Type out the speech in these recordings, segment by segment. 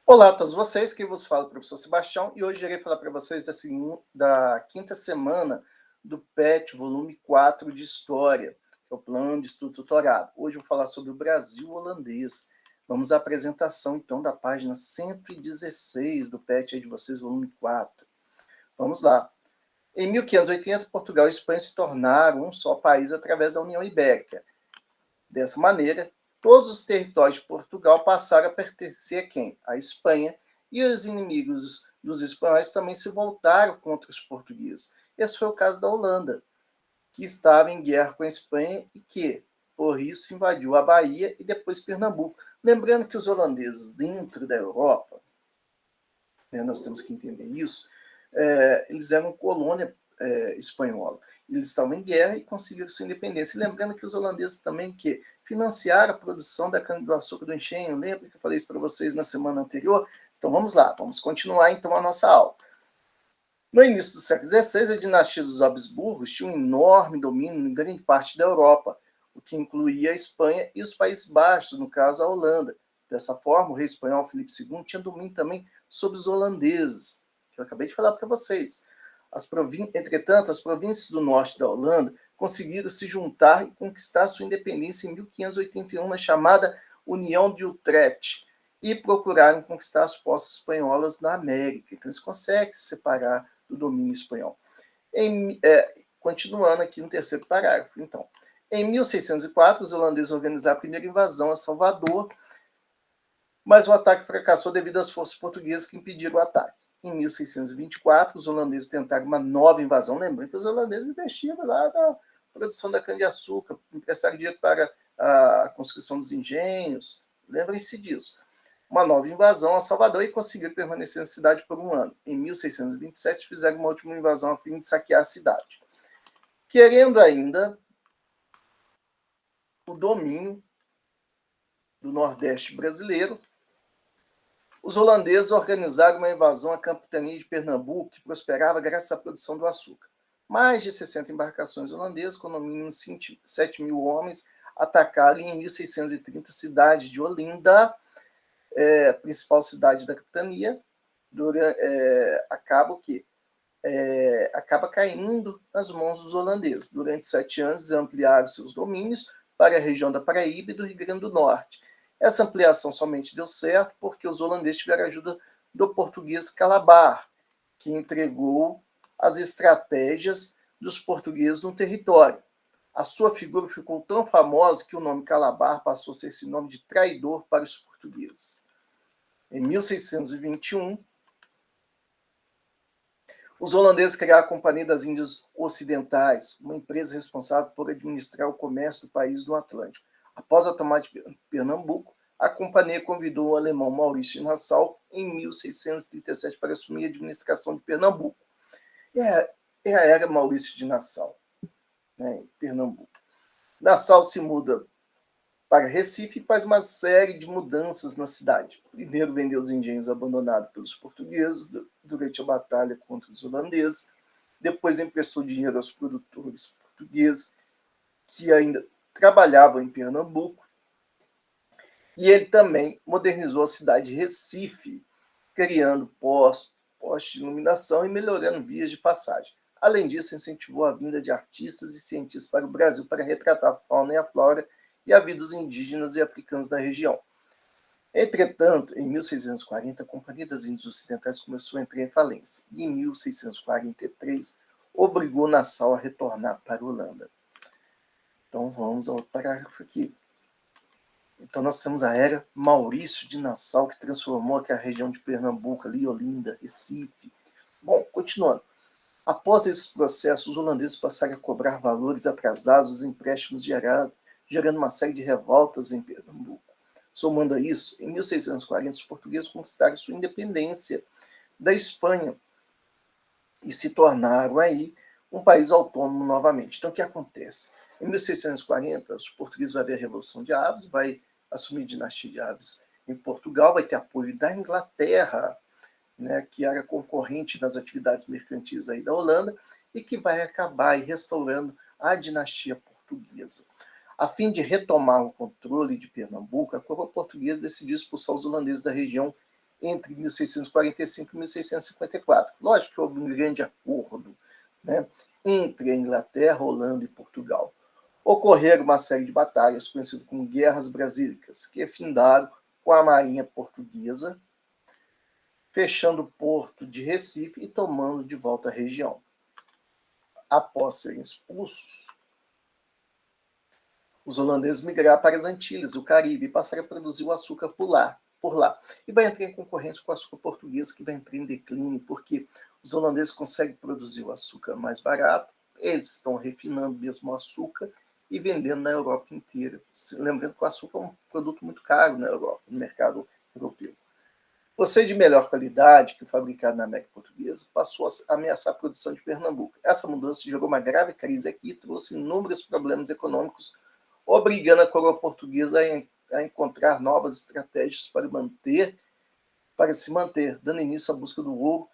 Olá a todos vocês, quem vos fala é o professor Sebastião e hoje irei falar para vocês da quinta semana do PET, volume 4 de História, que é o Plano de Estudo Tutorado. Hoje eu vou falar sobre o Brasil holandês. Vamos à apresentação, então, da página 116 do PET aí de vocês, volume 4. Vamos lá. Em 1580, Portugal e Espanha se tornaram um só país através da União Ibérica. Dessa maneira, todos os territórios de Portugal passaram a pertencer a quem? À Espanha, e os inimigos dos espanhóis também se voltaram contra os portugueses. Esse foi o caso da Holanda, que estava em guerra com a Espanha e que, por isso, invadiu a Bahia e depois Pernambuco. Lembrando que os holandeses, dentro da Europa, nós temos que entender isso, eles eram colônia espanhola. Eles estavam em guerra e conseguiram sua independência. E lembrando que os holandeses também que financiaram a produção da cana-do-açúcar do engenho. Lembra que eu falei isso para vocês na semana anterior? Então vamos lá, vamos continuar então a nossa aula. No início do século XVI, a dinastia dos Habsburgos tinha um enorme domínio em grande parte da Europa, o que incluía a Espanha e os Países Baixos, no caso a Holanda. Dessa forma, o rei espanhol Filipe II tinha domínio também sobre os holandeses, que eu acabei de falar para vocês. Entretanto, as províncias do norte da Holanda conseguiram se juntar e conquistar sua independência em 1581, na chamada União de Utrecht, e procuraram conquistar as posses espanholas na América. Então, eles conseguem se separar do domínio espanhol. Continuando aqui no terceiro parágrafo, então. Em 1604, os holandeses organizaram a primeira invasão a Salvador, mas o ataque fracassou devido às forças portuguesas que impediram o ataque. Em 1624, os holandeses tentaram uma nova invasão. Lembrando que os holandeses investiram lá na produção da cana-de-açúcar, emprestaram dinheiro para a construção dos engenhos. Lembrem-se disso. Uma nova invasão a Salvador e conseguiram permanecer na cidade por um ano. Em 1627, fizeram uma última invasão a fim de saquear a cidade. Querendo ainda o domínio do Nordeste brasileiro, os holandeses organizaram uma invasão à capitania de Pernambuco, que prosperava graças à produção do açúcar. Mais de 60 embarcações holandesas, com no mínimo 7 mil homens, atacaram em 1630 a cidade de Olinda, principal cidade da capitania, acaba caindo nas mãos dos holandeses. Durante 7 anos, ampliaram seus domínios para a região da Paraíba e do Rio Grande do Norte. Essa ampliação somente deu certo porque os holandeses tiveram ajuda do português Calabar, que entregou as estratégias dos portugueses no território. A sua figura ficou tão famosa que o nome Calabar passou a ser esse nome de traidor para os portugueses. Em 1621, os holandeses criaram a Companhia das Índias Ocidentais, uma empresa responsável por administrar o comércio do país no Atlântico. Após a tomada de Pernambuco, a companhia convidou o alemão Maurício de Nassau em 1637 para assumir a administração de Pernambuco. Era Maurício de Nassau, em Pernambuco. Nassau se muda para Recife e faz uma série de mudanças na cidade. Primeiro vendeu os engenhos abandonados pelos portugueses durante a batalha contra os holandeses. Depois emprestou dinheiro aos produtores portugueses que ainda trabalhavam em Pernambuco. E ele também modernizou a cidade de Recife, criando postes de iluminação e melhorando vias de passagem. Além disso, incentivou a vinda de artistas e cientistas para o Brasil para retratar a fauna e a flora e a vida dos indígenas e africanos da região. Entretanto, em 1640, a Companhia das Índias Ocidentais começou a entrar em falência e, em 1643, obrigou Nassau a retornar para a Holanda. Então, vamos ao parágrafo aqui. Então, nós temos a era Maurício de Nassau, que transformou aqui a região de Pernambuco, ali, Olinda, Recife. Bom, continuando. Após esses processos, os holandeses passaram a cobrar valores atrasados dos empréstimos gerando uma série de revoltas em Pernambuco. Somando a isso, em 1640, os portugueses conquistaram sua independência da Espanha e se tornaram aí um país autônomo novamente. Então, o que acontece? Em 1640, os portugueses vão haver a Revolução de Aves, vai assumir a dinastia de Aves em Portugal, vai ter apoio da Inglaterra, né, que era concorrente nas atividades mercantis aí da Holanda, e que vai acabar aí restaurando a dinastia portuguesa. A fim de retomar o controle de Pernambuco, a coroa portuguesa decidiu expulsar os holandeses da região entre 1645 e 1654. Lógico que houve um grande acordo, né, entre a Inglaterra, Holanda e Portugal. Ocorreram uma série de batalhas, conhecidas como Guerras Brasílicas, que findaram com a marinha portuguesa, fechando o porto de Recife e tomando de volta a região. Após serem expulsos, os holandeses migraram para as Antilhas, o Caribe, e passaram a produzir o açúcar por lá. E vai entrar em concorrência com o açúcar português, que vai entrar em declínio, porque os holandeses conseguem produzir o açúcar mais barato, eles estão refinando mesmo o açúcar e vendendo na Europa inteira. Lembrando que o açúcar é um produto muito caro na Europa, no mercado europeu. Por ser de melhor qualidade que o fabricado na América Portuguesa, passou a ameaçar a produção de Pernambuco. Essa mudança gerou uma grave crise aqui e trouxe inúmeros problemas econômicos, obrigando a coroa portuguesa a encontrar novas estratégias para se manter, dando início à busca do ouro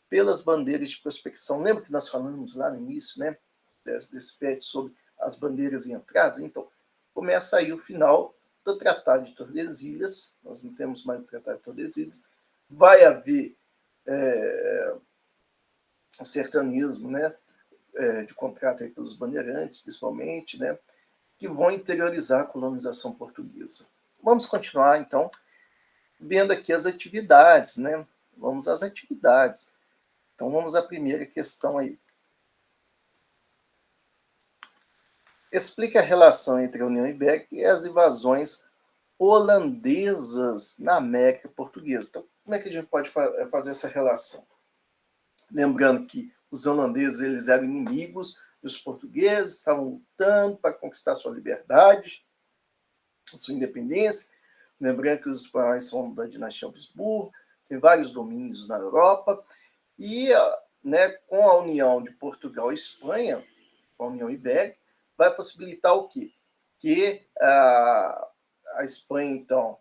pelas bandeiras de prospecção. Lembra que nós falamos lá no início, né, desse PET sobre as bandeiras e entradas? Então, começa aí o final do Tratado de Tordesilhas. Nós não temos mais o Tratado de Tordesilhas. Vai haver um sertanismo, né, de contrato aí pelos bandeirantes, principalmente, né, que vão interiorizar a colonização portuguesa. Vamos continuar, então, vendo aqui as atividades, né? Vamos às atividades. Então, vamos à primeira questão aí. Explique a relação entre a União Ibérica e as invasões holandesas na América Portuguesa. Então, como é que a gente pode fazer essa relação? Lembrando que os holandeses eles eram inimigos dos portugueses, estavam lutando para conquistar sua liberdade, sua independência. Lembrando que os espanhóis são da dinastia Habsburgo, tem vários domínios na Europa, e né, com a união de Portugal e Espanha, com a União Ibérica, vai possibilitar o quê? Que a Espanha, então,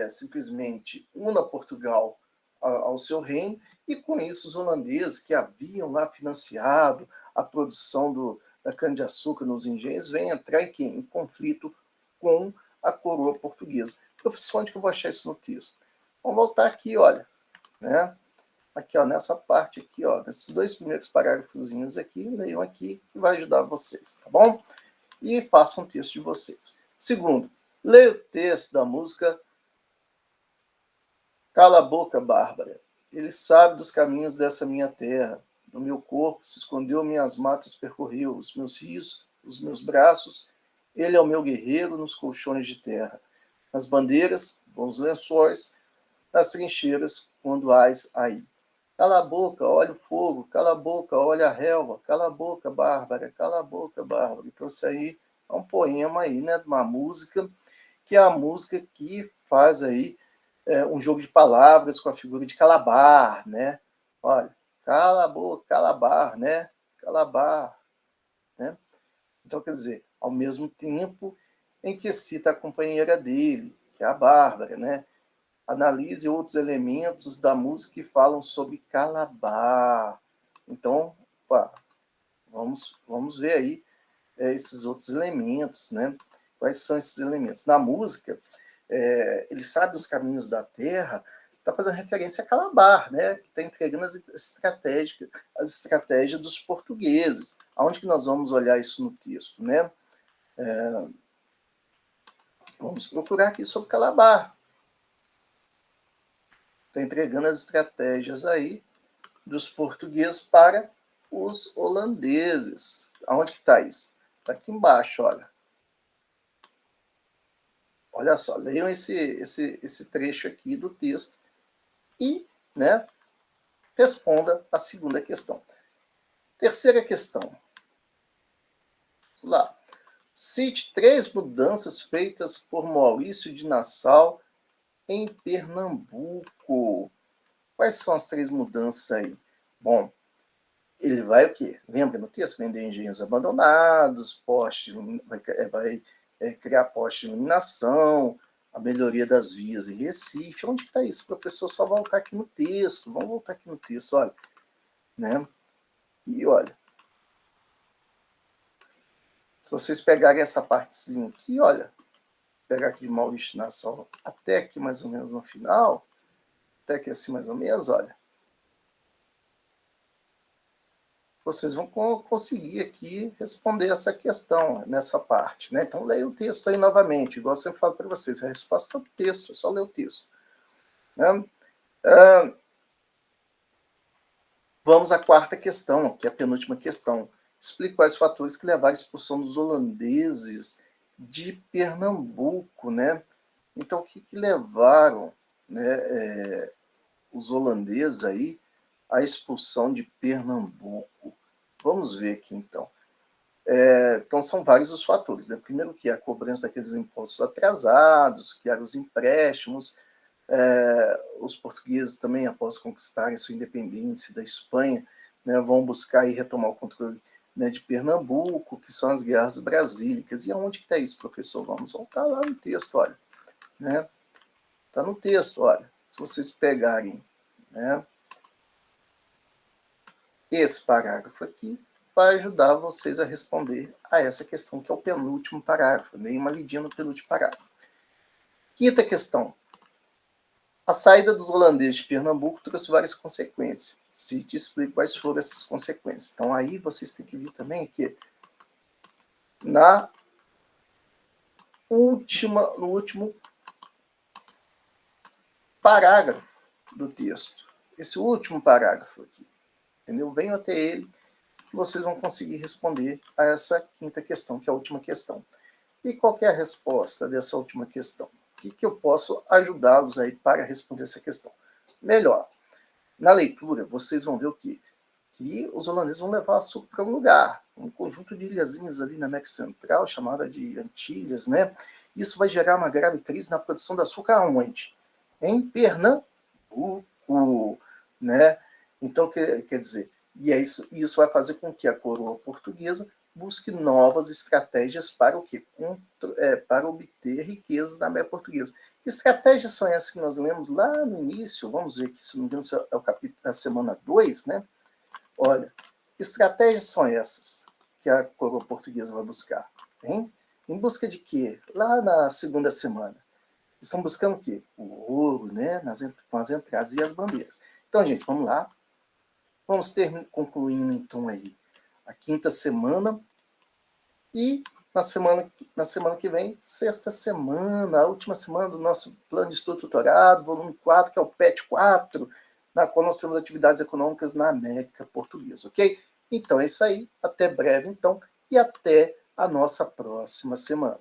simplesmente una Portugal ao seu reino, e com isso os holandeses que haviam lá financiado a produção da cana-de-açúcar nos engenhos vêm entrar em conflito com a coroa portuguesa. Professor, onde que eu vou achar isso no texto? Vamos voltar aqui, olha, né? Aqui, ó, nessa parte aqui, ó, nesses dois primeiros parágrafozinhos aqui, leiam aqui, que vai ajudar vocês, tá bom? E façam um texto de vocês. Segundo, leia o texto da música Cala a Boca, Bárbara. Ele sabe dos caminhos dessa minha terra. No meu corpo se escondeu, minhas matas percorreu, os meus rios, os meus braços. Ele é o meu guerreiro nos colchões de terra, nas bandeiras, bons lençóis, nas trincheiras, quando hás aí. Cala a boca, olha o fogo, cala a boca, olha a relva, cala a boca, Bárbara, cala a boca, Bárbara. Então isso aí é um poema aí, né, de uma música, que é a música que faz aí um jogo de palavras com a figura de Calabar, né? Olha, cala a boca, Calabar, né? Calabar, né? Então, quer dizer, ao mesmo tempo em que cita a companheira dele, que é a Bárbara, né? Analise outros elementos da música que falam sobre Calabar. Então, opa, vamos ver aí esses outros elementos, né? Quais são esses elementos? Na música, ele sabe os caminhos da terra, está fazendo referência a Calabar, né? Que está entregando as estratégias dos portugueses. Aonde que nós vamos olhar isso no texto, né? Vamos procurar aqui sobre Calabar. Está entregando as estratégias aí dos portugueses para os holandeses. Aonde que está isso? Está aqui embaixo, olha. Olha só, leiam esse trecho aqui do texto e, né, responda a segunda questão. Terceira questão. Vamos lá. Cite 3 mudanças feitas por Maurício de Nassau em Pernambuco. Quais são as 3 mudanças aí? Bom, ele vai o quê? Lembra no texto? Vender engenhos abandonados, vai criar postos de iluminação, a melhoria das vias em Recife. Onde está isso, professor? Só voltar aqui no texto. Vamos voltar aqui no texto, olha. Né? E olha, se vocês pegarem essa partezinha aqui, olha, pegar aqui de Maurício Nassau até aqui mais ou menos no final, até aqui assim mais ou menos, olha, vocês vão conseguir aqui responder essa questão nessa parte, né? Então, leia o texto aí novamente, igual eu sempre falo para vocês, a resposta é o texto, é só ler o texto. Né? Vamos à quarta questão, que é a penúltima questão. Explique quais fatores que levaram à expulsão dos holandeses de Pernambuco, né? Então, o que levaram, né, os holandeses aí à expulsão de Pernambuco? Vamos ver aqui, então. Então, são vários os fatores, né? Primeiro que a cobrança daqueles impostos atrasados, que eram os empréstimos. Os portugueses também, após conquistarem sua independência da Espanha, né, vão buscar e retomar o controle, né, de Pernambuco, que são as guerras brasílicas. E aonde que está isso, professor? Vamos voltar lá no texto, olha. Né? Está no texto, olha. Se vocês pegarem, né, esse parágrafo aqui, vai ajudar vocês a responder a essa questão, que é o penúltimo parágrafo. Dei uma lidinha no penúltimo parágrafo. Quinta questão. A saída dos holandeses de Pernambuco trouxe várias consequências. Se te explico quais foram essas consequências. Então, aí vocês têm que ver também que no último parágrafo do texto. Esse último parágrafo aqui. Entendeu? Venham até ele que vocês vão conseguir responder a essa quinta questão, que é a última questão. E qual é a resposta dessa última questão? O que eu posso ajudá-los aí para responder essa questão? Melhor, na leitura, vocês vão ver o quê? Que os holandeses vão levar açúcar para um lugar, um conjunto de ilhazinhas ali na América Central, chamada de Antilhas, né? Isso vai gerar uma grave crise na produção de açúcar aonde? Em Pernambuco, né? Então, quer dizer, isso vai fazer com que a coroa portuguesa busque novas estratégias para o quê? Para obter riquezas da América Portuguesa. Que estratégias são essas que nós lemos lá no início? Vamos ver aqui, se não me engano, é o capítulo da semana 2, né? Olha, que estratégias são essas que a coroa portuguesa vai buscar? Hein? Em busca de quê? Lá na segunda semana. Estão buscando o quê? O ouro, né? Com as entradas e as bandeiras. Então, gente, vamos lá. Vamos concluindo, então, aí a quinta semana. E na semana que vem, sexta semana, a última semana do nosso plano de estudo tutorado, volume 4, que é o PET 4, na qual nós temos atividades econômicas na América Portuguesa, ok? Então é isso aí, até breve então, e até a nossa próxima semana.